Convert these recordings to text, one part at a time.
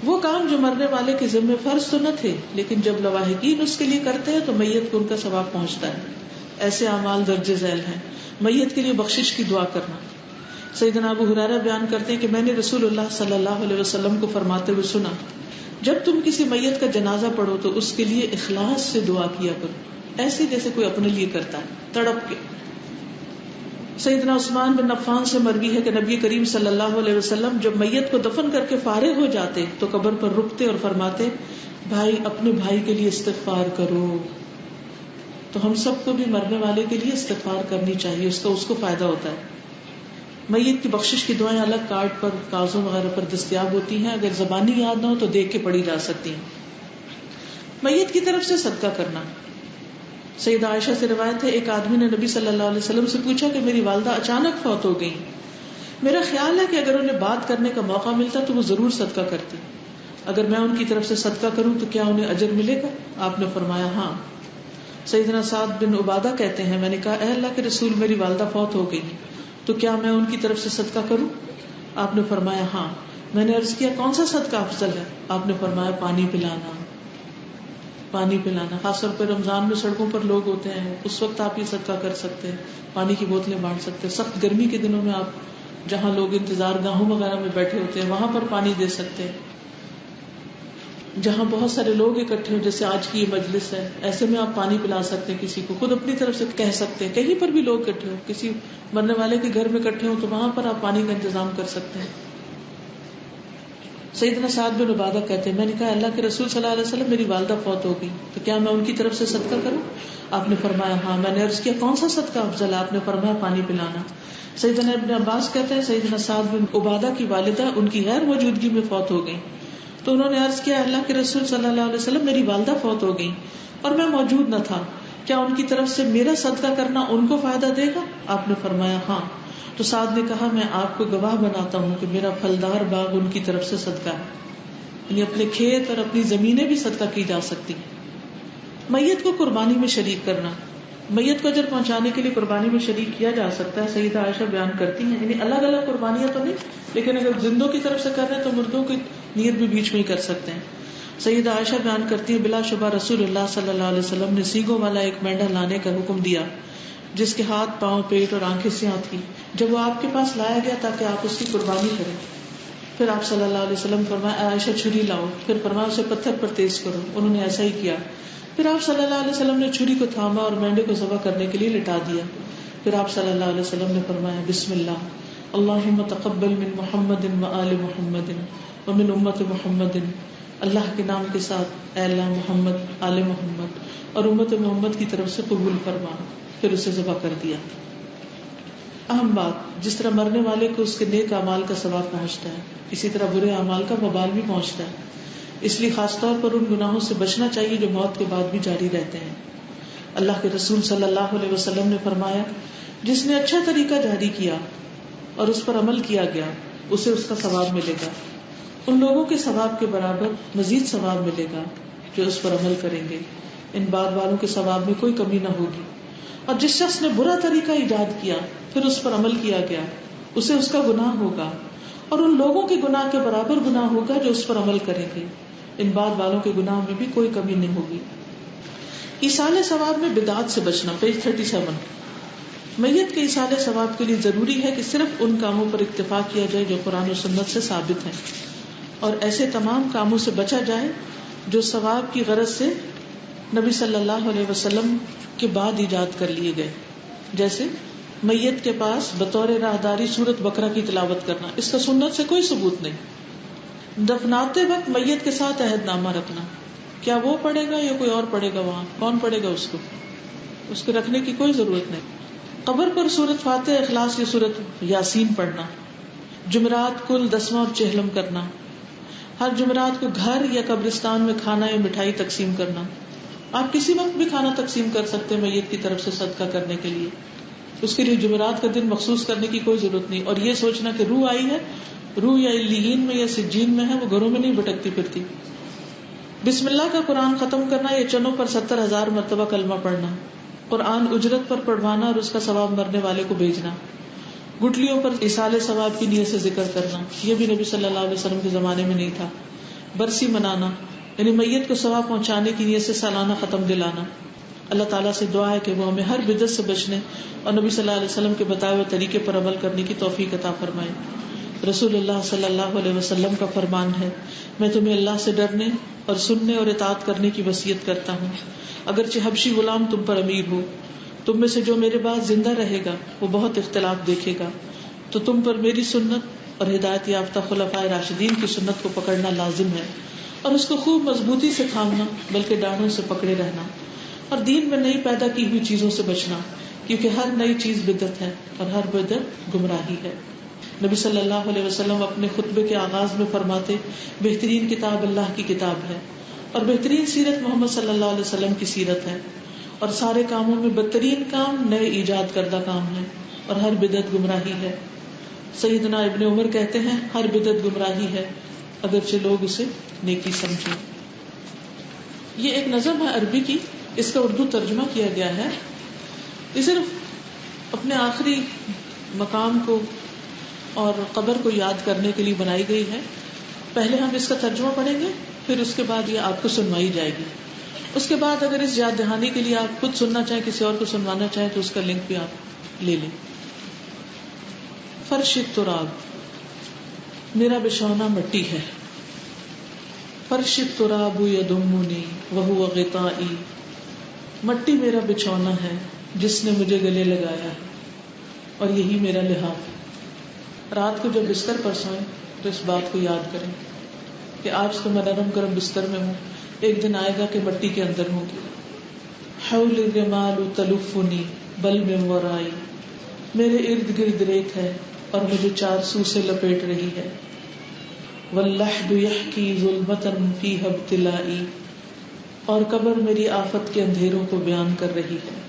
وہ کام جو مرنے والے کے ذمہ فرض تو نہ تھے، لیکن جب لواحقین اس کے لیے کرتے ہیں تو میت کو ان کا ثواب پہنچتا ہے. ایسے اعمال درج ذیل ہیں. میت کے لیے بخشش کی دعا کرنا. سیدنا ابو ہریرہ بیان کرتے ہیں کہ میں نے رسول اللہ صلی اللہ علیہ وسلم کو فرماتے ہوئے سنا، جب تم کسی میت کا جنازہ پڑھو تو اس کے لیے اخلاص سے دعا کیا کرو، ایسے جیسے کوئی اپنے لیے کرتا ہے، تڑپ کے. سیدنا عثمان بن عفان سے مروی ہے کہ نبی کریم صلی اللہ علیہ وسلم جب میت کو دفن کر کے فارغ ہو جاتے تو قبر پر رکتے اور فرماتے، بھائی اپنے بھائی کے لیے استغفار کرو. تو ہم سب کو بھی مرنے والے کے لیے استغفار کرنی چاہیے، اس کو فائدہ ہوتا ہے. میت کی بخشش کی دعائیں الگ کارڈ پر، کاغذوں وغیرہ پر دستیاب ہوتی ہیں. اگر زبانی یاد نہ ہو تو دیکھ کے پڑھی جا سکتی ہیں. میت کی طرف سے صدقہ کرنا. سیدہ عائشہ سے روایت ہے، ایک آدمی نے نبی صلی اللہ علیہ وسلم سے پوچھا کہ میری والدہ اچانک فوت ہو گئی، میرا خیال ہے کہ اگر انہیں بات کرنے کا موقع ملتا تو وہ ضرور صدقہ کرتی، اگر میں ان کی طرف سے صدقہ کروں تو کیا انہیں اجر ملے گا؟ آپ نے فرمایا ہاں. سیدنا سعد بن عبادہ کہتے ہیں، میں نے کہا اے اللہ کے رسول، میری والدہ فوت ہو گئی تو کیا میں ان کی طرف سے صدقہ کروں؟ آپ نے فرمایا ہاں. میں نے عرض کیا کون سا صدقہ افضل ہے؟ آپ نے فرمایا پانی پلانا. پانی پلانا، خاص طور پر رمضان میں سڑکوں پر لوگ ہوتے ہیں، اس وقت آپ یہ صدقہ کر سکتے ہیں، پانی کی بوتلیں بانٹ سکتے ہیں. سخت گرمی کے دنوں میں آپ جہاں لوگ انتظار گاہوں وغیرہ میں بیٹھے ہوتے ہیں وہاں پر پانی دے سکتے ہیں. جہاں بہت سارے لوگ اکٹھے ہو، جیسے آج کی یہ مجلس ہے، ایسے میں آپ پانی پلا سکتے ہیں کسی کو، خود اپنی طرف سے کہہ سکتے ہیں. کہیں پر بھی لوگ اکٹھے ہو، کسی مرنے والے کے گھر میں اکٹھے ہو تو وہاں پر آپ پانی کا انتظام کر سکتے ہیں. سیدنا سعد بن عبادہ کہتے ہیں، میں نے کہا اللہ کے رسول صلی اللہ علیہ وسلم، میری والدہ فوت ہو گئی تو کیا میں ان کی طرف سے صدقہ کروں؟ آپ نے فرمایا ہاں. میں نے عرض کیا کون سا صدقہ افضل ہے؟ آپ نے فرمایا پانی پلانا. سیدنا ابن عباس کہتے ہیں، سیدنا سعد بن عبادہ کی والدہ ان کی غیر موجودگی میں فوت ہو گئی تو انہوں نے عرض کیا اللہ کے رسول صلی اللہ علیہ وسلم، میری والدہ فوت ہو گئی اور میں موجود نہ تھا، کیا ان کی طرف سے میرا صدقہ کرنا ان کو فائدہ دے گا؟ آپ نے فرمایا ہاں. تو سعد نے کہا میں آپ کو گواہ بناتا ہوں کہ میرا پھلدار باغ ان کی طرف سے صدقہ ہے. یعنی اپنے کھیت اور اپنی زمینیں بھی صدقہ کی جا سکتی. میت کو قربانی میں شریک کرنا. میت کو اجر پہنچانے کے لیے قربانی میں شریک کیا جا سکتا ہے. سیدہ عائشہ بیان کرتی ہیں، یعنی الگ الگ قربانیاں تو نہیں، لیکن اگر زندوں کی طرف سے کر رہے ہیں تو مردوں کی نیت بھی بیچ میں ہی کر سکتے ہیں. سیدہ عائشہ بیان کرتی ہیں، بلا شبہ رسول اللہ صلی اللہ علیہ وسلم نے سینگوں والا ایک مینڈا لانے کا حکم دیا جس کے ہاتھ، پاؤں، پیٹ اور آنکھیں سیاہ تھی. جب وہ آپ کے پاس لایا گیا تاکہ آپ اس کی قربانی کریں، پھر آپ صلی اللہ علیہ وسلم فرمایا عائشہ چھری لاؤ، پھر فرمایا اسے پتھر پر تیز کرو. انہوں نے ایسا ہی کیا. پھر آپ صلی اللہ علیہ وسلم نے چھری کو تھاما اور مینڈے کو ذبح کرنے کے لیے لٹا دیا. پھر آپ صلی اللہ علیہ وسلم نے فرمایا بسم اللہ، اللہم تقبل من محمد و آل محمد ومن امت محمد. اللہ کے نام کے ساتھ، اے اللہ محمد، آل محمد اور امت محمد کی طرف سے قبول فرما. پھر اسے ذبح کر دیا. اہم بات، جس طرح مرنے والے کو اس کے نیک اعمال کا ثواب پہنچتا ہے، اسی طرح برے اعمال کا وبال بھی پہنچتا ہے. اس لیے خاص طور پر ان گناہوں سے بچنا چاہیے جو موت کے بعد بھی جاری رہتے ہیں. اللہ کے رسول صلی اللہ علیہ وسلم نے فرمایا، جس نے اچھا طریقہ جاری کیا اور اس پر عمل کیا گیا اسے اس کا ثواب ملے گا، ان لوگوں کے ثواب کے برابر مزید ثواب ملے گا جو اس پر عمل کریں گے. ان بعد والوں کے ثواب میں کوئی کمی نہ ہوگی. اور جس شخص نے برا طریقہ ایجاد کیا پھر اس پر عمل کیا گیا اسے اس کا گناہ ہوگا اور ان لوگوں کے گناہ کے برابر گناہ ہوگا جو اس پر عمل کریں گے. ان بعد والوں کے گناہ میں بھی کوئی کمی نہیں ہوگی. ایصال ثواب میں بدعات سے بچنا. پیج 37. میت کے ایصال ثواب کے لیے ضروری ہے کہ صرف ان کاموں پر اکتفا کیا جائے جو قرآن و سنت سے ثابت ہیں، اور ایسے تمام کاموں سے بچا جائے جو ثواب کی غرض سے نبی صلی اللہ علیہ وسلم کے بعد ایجاد کر لیے گئے. جیسے میت کے پاس بطور راہداری سورۃ بقرہ کی تلاوت کرنا، اس کا سنت سے کوئی ثبوت نہیں. دفناتے وقت میت کے ساتھ عہد نامہ رکھنا، کیا وہ پڑھے گا یا کوئی اور پڑھے گا؟ وہاں کون پڑھے گا؟ اس کو رکھنے کی کوئی ضرورت نہیں. قبر پر سورۃ فاتحہ، اخلاص یا سورۃ یاسین پڑھنا. جمعرات کل 10واں اور چہلم کرنا. ہر جمعرات کو گھر یا قبرستان میں کھانا یا مٹھائی تقسیم کرنا. آپ کسی وقت بھی کھانا تقسیم کر سکتے ہیں میت کی طرف سے صدقہ کرنے کے لیے. اس کے لیے جمعرات کا دن مخصوص کرنے کی کوئی ضرورت نہیں. اور یہ سوچنا کہ روح آئی ہے، روح یا علیین میں یا سجین میں ہے، وہ گھروں میں نہیں بھٹکتی پھرتی. بسم اللہ کا قرآن ختم کرنا یا چنوں پر 70,000 مرتبہ کلمہ پڑھنا. قرآن اجرت پر پڑھوانا اور اس کا ثواب مرنے والے کو بھیجنا. گٹلیوں پر ایصال ثواب کی نیت سے ذکر کرنا، یہ بھی نبی صلی اللہ علیہ وسلم کے زمانے میں نہیں تھا. برسی منانا یعنی میت کو ثواب پہنچانے کی نیت سے سالانہ ختم دلانا. اللہ تعالیٰ سے دعا ہے کہ وہ ہمیں ہر بدعت سے بچنے اور نبی صلی اللہ علیہ وسلم کے بتائے ہوئے طریقے پر عمل کرنے کی توفیق عطا فرمائے. رسول اللہ صلی اللہ علیہ وسلم کا فرمان ہے, میں تمہیں اللہ سے ڈرنے اور سننے اور اطاعت کرنے کی وصیت کرتا ہوں. اگرچہ حبشی غلام تم پر امیر ہو, تم میں سے جو میرے بعد زندہ رہے گا وہ بہت اختلاف دیکھے گا, تو تم پر میری سنت اور ہدایت یافتہ خلفائے راشدین کی سنت کو پکڑنا لازم ہے, اور اس کو خوب مضبوطی سے تھامنا بلکہ ڈانڈوں سے پکڑے رہنا, اور دین میں نئی پیدا کی ہوئی چیزوں سے بچنا, کیونکہ ہر نئی چیز بدعت ہے اور ہر بدعت گمراہی ہے. نبی صلی اللہ علیہ وسلم اپنے خطبے کے آغاز میں فرماتے, بہترین کتاب اللہ کی کتاب ہے, اور بہترین سیرت محمد صلی اللہ علیہ وسلم کی سیرت ہے, اور سارے کاموں میں بدترین کام نئے ایجاد کردہ کام ہے, اور ہر بدعت گمراہی ہے. سیدنا ابن عمر کہتے ہیں, ہر بدعت گمراہی ہے اگرچہ لوگ اسے نیکی سمجھیں. یہ ایک نظم ہے عربی کی, اس کا اردو ترجمہ کیا گیا ہے. یہ صرف اپنے آخری مقام کو اور قبر کو یاد کرنے کے لیے بنائی گئی ہے. پہلے ہم اس کا ترجمہ پڑھیں گے, پھر اس کے بعد یہ آپ کو سنوائی جائے گی. اس کے بعد اگر اس یاد دہانی کے لیے آپ خود سننا چاہیں, کسی اور کو سنوانا چاہیں, تو اس کا لنک بھی آپ لے لیں. فرش التراب, میرا بچھونا مٹی ہے. فرش التراب یضمنی وہو غطائی, مٹی میرا بچھونا ہے جس نے مجھے گلے لگایا ہے اور یہی میرا لحاف. رات کو جب بستر پر سوئیں تو اس بات کو یاد کریں کہ آج تو میں نرم گرم بستر میں ہوں, ایک دن آئے گا کہ مٹی کے اندر ہوں گی. حول الرمال تلفنی بل من ورائی, میرے ارد گرد ریت ہے اور مجھے چار سو سے لپیٹ رہی ہے. واللحد یحکی ظلمتا فیہا ابتلائی, اور قبر میری آفت کے اندھیروں کو بیان کر رہی ہے.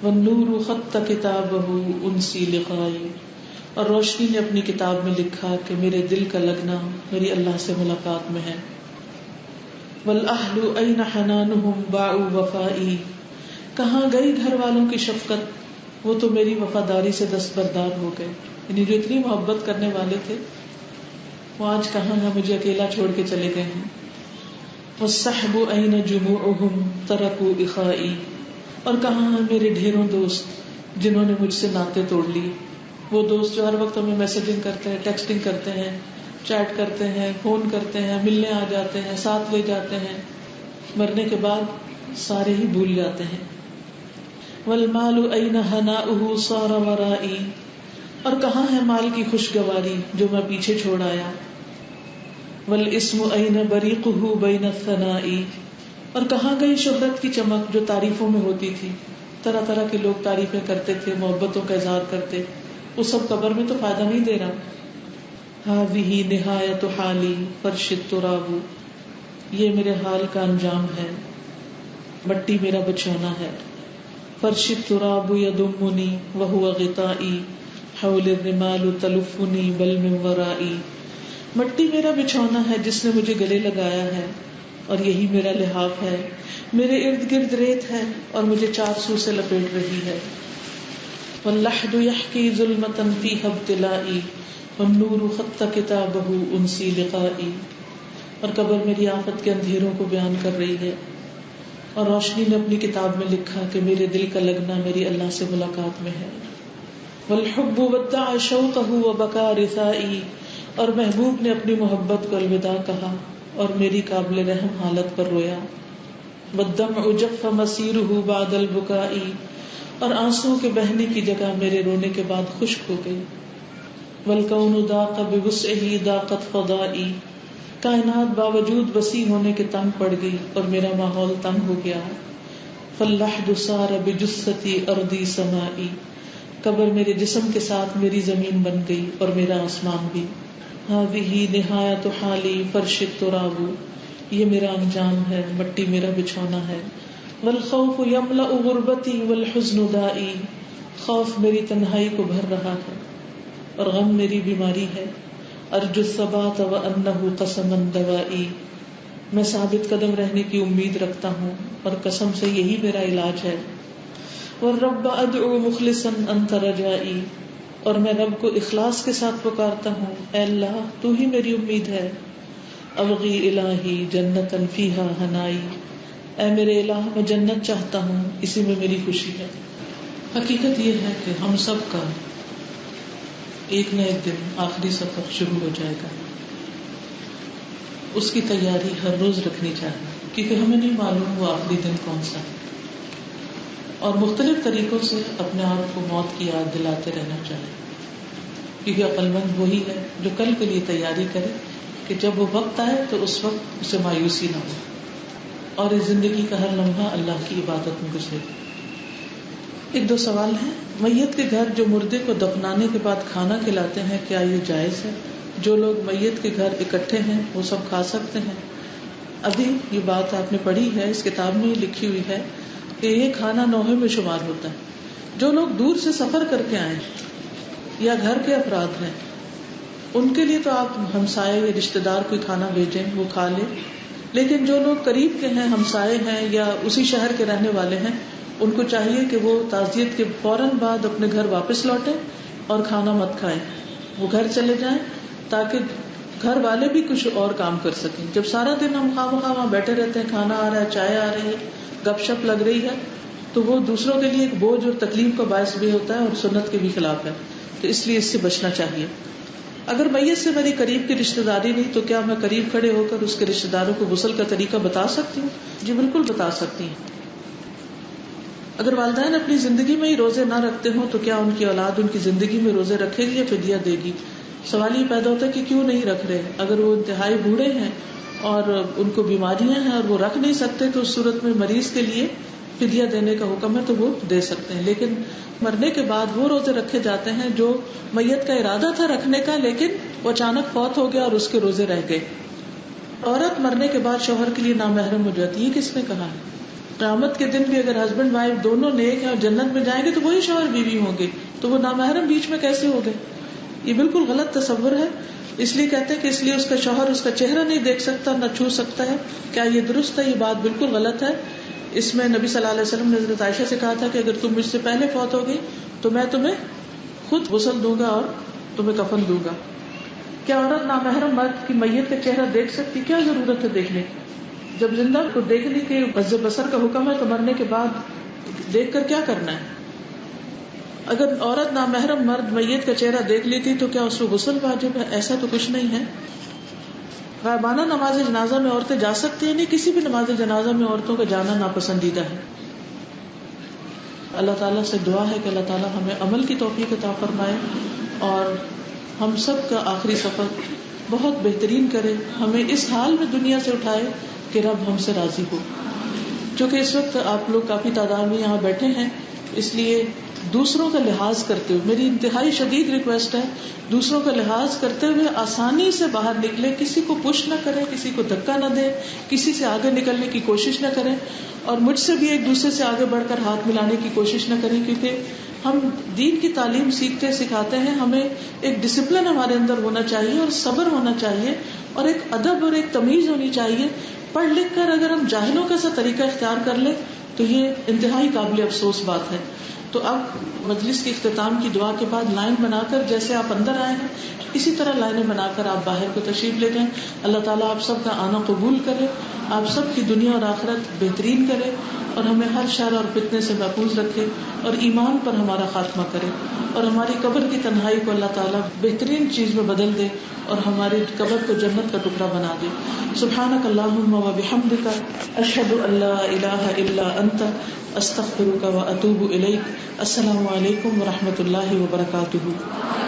والنور خط کتابہ انسی لقائی, اور روشنی نے اپنی کتاب میں لکھا کہ میرے دل کا لگنا میری اللہ سے ملاقات میں ہے. والاہل این حنانہم باعوا وفائی, کہاں گئی گھر والوں کی شفقت, وہ تو میری وفاداری سے دستبردار ہو گئے. یعنی جو اتنی محبت کرنے والے تھے وہ آج کہاں ہیں, مجھے اکیلا چھوڑ کے چلے گئے ہیں. والصحب این جموعہم ترکوا اخائی, اور کہاں ہیں میرے ڈھیروں دوست جنہوں نے مجھ سے ناطے توڑ لی. وہ دوست جو ہر وقت ہمیں میسجنگ کرتے ہیں, ٹیکسٹنگ کرتے ہیں, چیٹ کرتے ہیں, فون کرتے ہیں, ملنے آ جاتے ہیں, ساتھ لے جاتے ہیں, مرنے کے بعد سارے ہی بھول جاتے ہیں. والمال این ہناؤہ صار ورائی, اور کہاں ہے مال کی خوشگواری جو میں پیچھے چھوڑ آیا. والاسم این بریقہ بین الثنائی, اور کہاں گئی شہرت کی چمک جو تعریفوں میں ہوتی تھی. طرح طرح کے لوگ تعریفیں کرتے تھے, محبتوں کا اظہار کرتے, وہ سب قبر میں تو فائدہ نہیں دے رہا. ہذہ نہایت حالی فرش التراب, یہ میرے حال کا انجام ہے, مٹی میرا بچھونا ہے. فرش التراب یضمنی وہو غطائی حول الرمال تلفنی بل من ورائی, مٹی میرا بچھونا ہے جس نے مجھے گلے لگایا ہے اور یہی میرا لحاف ہے. میرے ارد گرد ریت ہے اور مجھے چار سو سے لپیٹ رہی ہے. واللحد یحکی ظلمتا فیہا ابتلائی والنور خط کتابہ انسی لقائی, اور قبر میری آفت کے اندھیروں کو بیان کر رہی ہے, اور روشنی نے اپنی کتاب میں لکھا کہ میرے دل کا لگنا میری اللہ سے ملاقات میں ہے. والحب ودع شوقہ وبکا رثائی, اور محبوب نے اپنی محبت کو الوداع کہا اور میری قابل رحم حالت پر رویا. والدمع جف مسیرہ بعد البکائی, اور آنسوؤں کے بہنے کی جگہ میرے رونے کے بعد خشک ہو گئی. والکون ضاق بوسعہ ضاقت فضائی, کائنات باوجود وسیع ہونے کے تنگ پڑ گئی اور میرا ماحول تنگ ہو گیا. فاللحد صار بجثتی ارضی سمائی, قبر میرے جسم کے ساتھ میری زمین بن گئی اور میرا آسمان بھی. ہذہ نہایت حالی فرش التراب, یہ میرا انجام ہے, مٹی میرا بچھونا ہے. والخوف یملأ غربتی والحزن دائی, خوف میری تنہائی کو بھر رہا ہے اور غم میری بیماری ہے. ارجو الثبات وانہ قسما دوائی, میں ثابت قدم رہنے کی امید رکھتا ہوں اور قسم سے یہی میرا علاج ہے. والرب ادعو مخلصا انت رجائی, اور میں رب کو اخلاص کے ساتھ پکارتا ہوں, اے اللہ تو ہی میری امید ہے. ابغی الہی جنتا فیہا ہنائی، اے میرے الہ میں جنت چاہتا ہوں، اسی میں میری خوشی ہے۔ حقیقت یہ ہے کہ ہم سب کا ایک نہ ایک دن آخری سفر شروع ہو جائے گا، اس کی تیاری ہر روز رکھنی چاہیے، کیونکہ ہمیں نہیں معلوم وہ آخری دن کون سا ہے، اور مختلف طریقوں سے اپنے آپ کو موت کی یاد دلاتے رہنا چاہیے، کیونکہ عقل مند وہی ہے جو کل کے لیے تیاری کرے کہ جب وہ وقت آئے تو اس وقت اسے مایوسی نہ ہو، اور اس زندگی کا ہر لمحہ اللہ کی عبادت میں گزرے۔ ایک دو سوال ہیں۔ میت کے گھر جو مردے کو دفنانے کے بعد کھانا کھلاتے ہیں، کیا یہ جائز ہے؟ جو لوگ میت کے گھر اکٹھے ہیں وہ سب کھا سکتے ہیں؟ ابھی یہ بات آپ نے پڑھی ہے، اس کتاب میں لکھی ہوئی ہے کہ یہ کھانا نوحے میں شمار ہوتا ہے۔ جو لوگ دور سے سفر کر کے آئے یا گھر کے افراد ہیں، ان کے لیے تو آپ ہمسائے یا رشتے دار کوئی کھانا بھیجیں، وہ کھا لیں، لیکن جو لوگ قریب کے ہیں، ہمسائے ہیں یا اسی شہر کے رہنے والے ہیں، ان کو چاہیے کہ وہ تعزیت کے فوراً بعد اپنے گھر واپس لوٹیں اور کھانا مت کھائیں، وہ گھر چلے جائیں تاکہ گھر والے بھی کچھ اور کام کر سکیں۔ جب سارا دن ہم خواہ وہاں بیٹھے رہتے ہیں، کھانا آ رہا ہے، چائے آ رہی ہے، گپ شپ لگ رہی ہے، تو وہ دوسروں کے لیے ایک بوجھ اور تکلیف کا باعث بھی ہوتا ہے اور سنت کے بھی خلاف ہے، تو اس لیے اس سے بچنا چاہیے۔ اگر میت سے میری قریب کی رشتہ داری نہیں تو کیا میں قریب کھڑے ہو کر اس کے رشتہ داروں کو غسل کا طریقہ بتا سکتی ہوں؟ جی بالکل بتا سکتی ہیں۔ اگر والدین اپنی زندگی میں ہی روزے نہ رکھتے ہوں تو کیا ان کی اولاد ان کی زندگی میں روزے رکھے گی یا فدیہ دے گی؟ سوال یہ پیدا ہوتا ہے کہ کیوں نہیں رکھ رہے؟ اگر وہ انتہائی بوڑھے ہیں اور ان کو بیماریاں ہیں اور وہ رکھ نہیں سکتے تو اس صورت میں مریض کے لیے فدیہ دینے کا حکم ہے تو وہ دے سکتے ہیں، لیکن مرنے کے بعد وہ روزے رکھے جاتے ہیں جو میت کا ارادہ تھا رکھنے کا لیکن وہ اچانک فوت ہو گیا اور اس کے روزے رہ گئے۔ عورت مرنے کے بعد شوہر کے لیے نامحرم ہو جاتی ہے، کس نے کہا ہے؟ قیامت کے دن بھی اگر ہسبینڈ وائف دونوں نیک ہیں اور جنت میں جائیں گے تو وہی شوہر بیوی ہوں گے، تو وہ نامحرم بیچ میں کیسے ہو گئے؟ یہ بالکل غلط تصور ہے۔ اس لیے کہتے ہیں کہ اس لیے اس کا شوہر اس کا چہرہ نہیں دیکھ سکتا، نہ چھو سکتا ہے۔ کیا یہ درست ہے؟ یہ بات بالکل غلط ہے۔ اس میں نبی صلی اللہ علیہ وسلم نے حضرت عائشہ سے کہا تھا کہ اگر تم مجھ سے پہلے فوت ہو گئی تو میں تمہیں خود غسل دوں گا اور تمہیں کفن دوں گا۔ کیا عورت نامحرم مرد کی میت کا چہرہ دیکھ سکتی؟ کیا ضرورت ہے دیکھنے کی؟ جب زندہ کو دیکھنے کے غض بصر کا حکم ہے تو مرنے کے بعد دیکھ کر کیا کرنا ہے؟ اگر عورت نامحرم مرد میت کا چہرہ دیکھ لیتی تو کیا اس کو غسل واجب ہے؟ ایسا تو کچھ نہیں ہے۔ غائبانہ نماز جنازہ میں عورتیں جا سکتی ہیں؟ نہیں، کسی بھی نماز جنازہ میں عورتوں کا جانا ناپسندیدہ ہے۔ اللہ تعالیٰ سے دعا ہے کہ اللہ تعالیٰ ہمیں عمل کی توفیق عطا فرمائے اور ہم سب کا آخری سفر بہت بہترین کرے، ہمیں اس حال میں دنیا سے اٹھائے کہ رب ہم سے راضی ہو۔ چونکہ اس وقت آپ لوگ کافی تعداد میں یہاں بیٹھے ہیں، اس لیے دوسروں کا لحاظ کرتے ہوئے میری انتہائی شدید ریکویسٹ ہے، دوسروں کا لحاظ کرتے ہوئے آسانی سے باہر نکلے، کسی کو پش نہ کریں، کسی کو دھکا نہ دیں، کسی سے آگے نکلنے کی کوشش نہ کریں، اور مجھ سے بھی ایک دوسرے سے آگے بڑھ کر ہاتھ ملانے کی کوشش نہ کریں، کیونکہ ہم دین کی تعلیم سیکھتے سکھاتے ہیں، ہمیں ایک ڈسپلن ہمارے اندر ہونا چاہیے اور صبر ہونا چاہیے اور ایک ادب اور ایک تمیز ہونی چاہیے۔ پڑھ لکھ کر اگر ہم جاہلوں کا سا طریقہ اختیار کر لیں تو یہ انتہائی قابل افسوس بات ہے۔ تو اب مجلس کے اختتام کی دعا کے بعد لائن بنا کر جیسے آپ اندر آئے ہیں اسی طرح لائنیں بنا کر آپ باہر کو تشریف لے جائیں۔ اللہ تعالیٰ آپ سب کا آنا قبول کرے، آپ سب کی دنیا اور آخرت بہترین کرے اور ہمیں ہر شر اور فتنے سے محفوظ رکھے اور ایمان پر ہمارا خاتمہ کرے، اور ہماری قبر کی تنہائی کو اللہ تعالیٰ بہترین چیز میں بدل دے اور ہماری قبر کو جنت کا ٹکڑا بنا دے۔ سبحانک اللہم و بحمدک، اشہد ان لا الہ الا انت، استغفرک و اتوب الیک۔ السلام علیکم و رحمۃ اللہ وبرکاتہ۔